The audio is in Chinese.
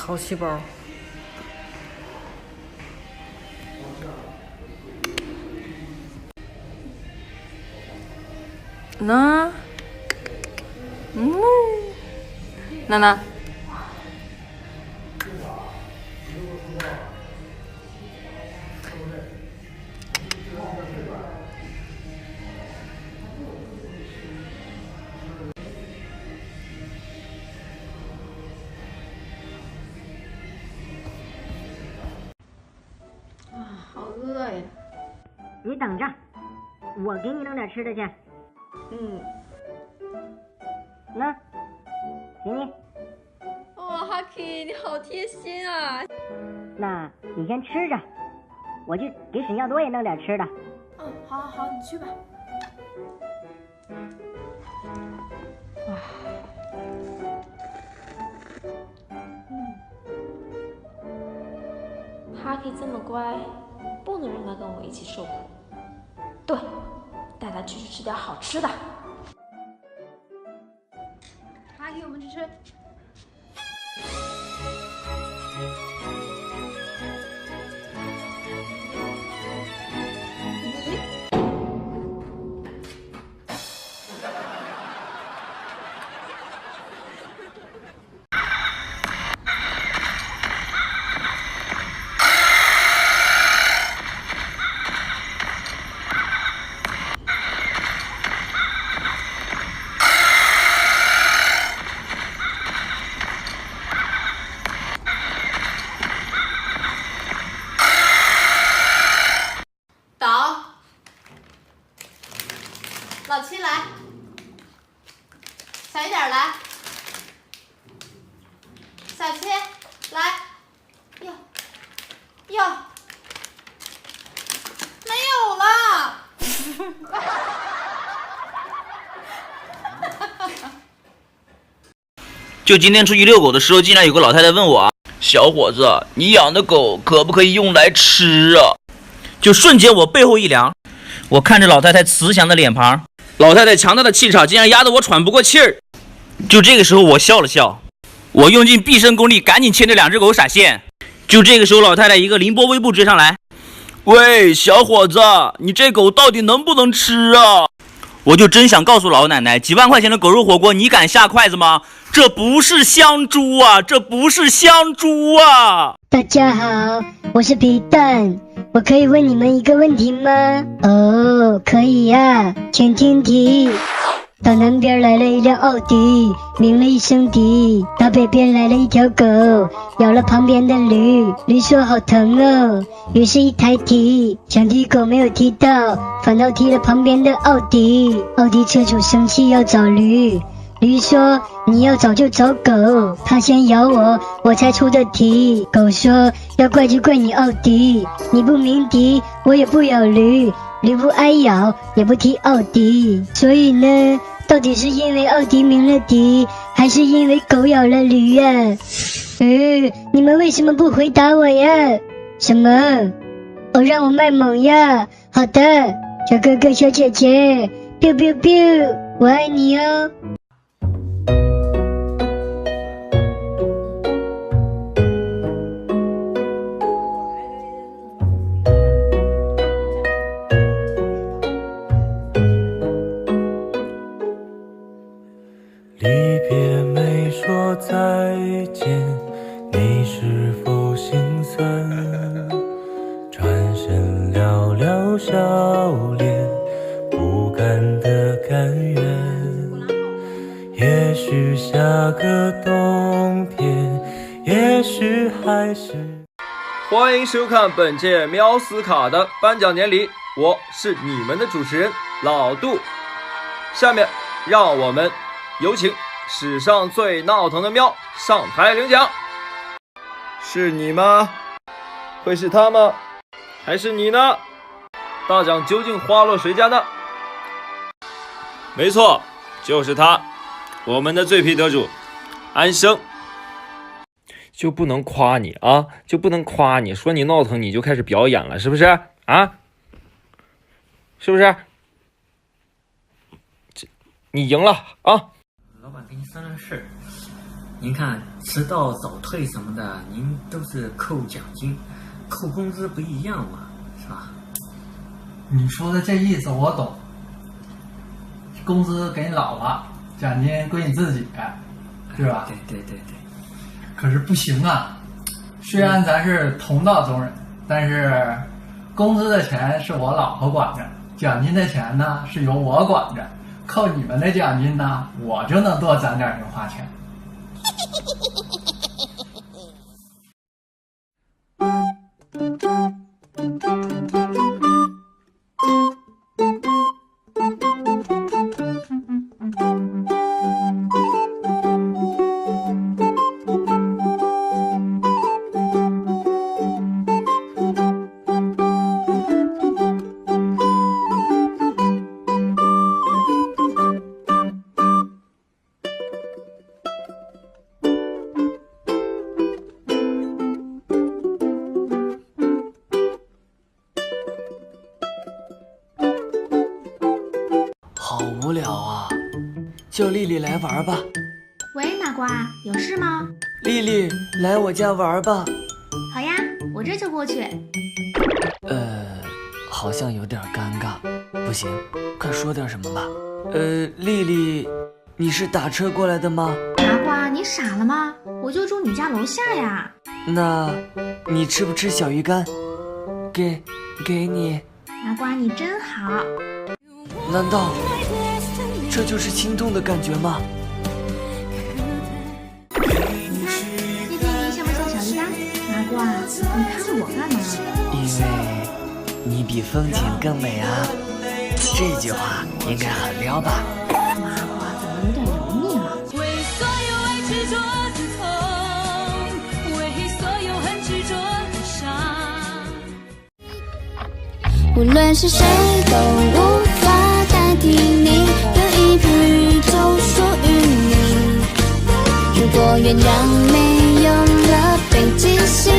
淘气包。那，娜娜。好饿呀！你等着，我给你弄点吃的去。那，给你。哇，哈 K， 你好贴心啊！那你先吃着，我去给沈耀多也弄点吃的。好，你去吧。哇，哈 K 这么乖，不能让他跟我一起受苦。对，带他去吃点好吃的。哈 K， 我们去吃。老七来，小一点来，小七来，哟，没有了。就今天出去遛狗的时候，竟然有个老太太问我啊，小伙子，你养的狗可不可以用来吃啊？就瞬间我背后一凉，我看着老太太慈祥的脸庞，老太太强大的气场竟然压得我喘不过气儿。就这个时候我笑了笑，我用尽毕生功力赶紧牵着两只狗闪现。就这个时候老太太一个凌波微步追上来，喂，小伙子，你这狗到底能不能吃啊？我就真想告诉老奶奶，几万块钱的狗肉火锅你敢下筷子吗？这不是香猪啊，这不是香猪啊！大家好，我是皮蛋，我可以问你们一个问题吗？哦，可以呀，请听题。到南边来了一辆奥迪，鸣了一声笛。到北边来了一条狗，咬了旁边的驴，驴说好疼哦。于是，一抬蹄，想踢狗没有踢到，反倒踢了旁边的奥迪。奥迪车主生气要找驴，驴说你要找就找狗，他先咬我，我才出的题。狗说要怪就怪你奥迪，你不鸣笛，我也不咬驴。驴不挨咬，也不踢奥迪，所以呢，到底是因为奥迪鸣了笛，还是因为狗咬了驴呀？你们为什么不回答我呀？什么？让我卖萌呀？好的，小哥哥小姐姐 ，biu biu biu， 我爱你哦。你是否心酸？转身寥寥笑脸，不甘的甘愿。也许下个冬天，也许还是。欢迎收看本届喵斯卡的颁奖典礼，我是你们的主持人老杜。下面让我们有请史上最闹腾的喵上台领奖。是你吗？会是他吗？还是你呢？大奖究竟花落谁家呢？没错，就是他，我们的最批得主安生。就不能夸你啊，就不能夸你，说你闹腾你就开始表演了，是不是啊？是不是？你赢了啊！老板跟您商量事儿，您看迟到早退什么的，您都是扣奖金，扣工资不一样嘛，是吧？你说的这意思我懂，工资给你老婆，奖金归你自己，是吧？对。可是不行啊，虽然咱是同道中人，但是工资的钱是我老婆管着，奖金的钱呢是由我管着，扣你们的奖金呢，我就能多攒点零花钱。好无聊啊，叫丽丽来玩吧。喂，麻瓜，有事吗？丽丽，来我家玩吧。好呀，我这就过去。好像有点尴尬，不行，快说点什么吧。丽丽，你是打车过来的吗？麻瓜，你傻了吗？我就住你家楼下呀。那，你吃不吃小鱼干？给你。麻瓜，你真好。难道这就是心动的感觉吗？你像不像小鱼干？麻瓜，你看着我干嘛？因为你比风景更美啊！这句话应该很撩吧？麻瓜怎么有点油腻了？为所有爱执着的痛，为所有恨执着的伤。无论是谁都无法代替你，有一片宇宙属于你。如果鸳鸯没有了北极星。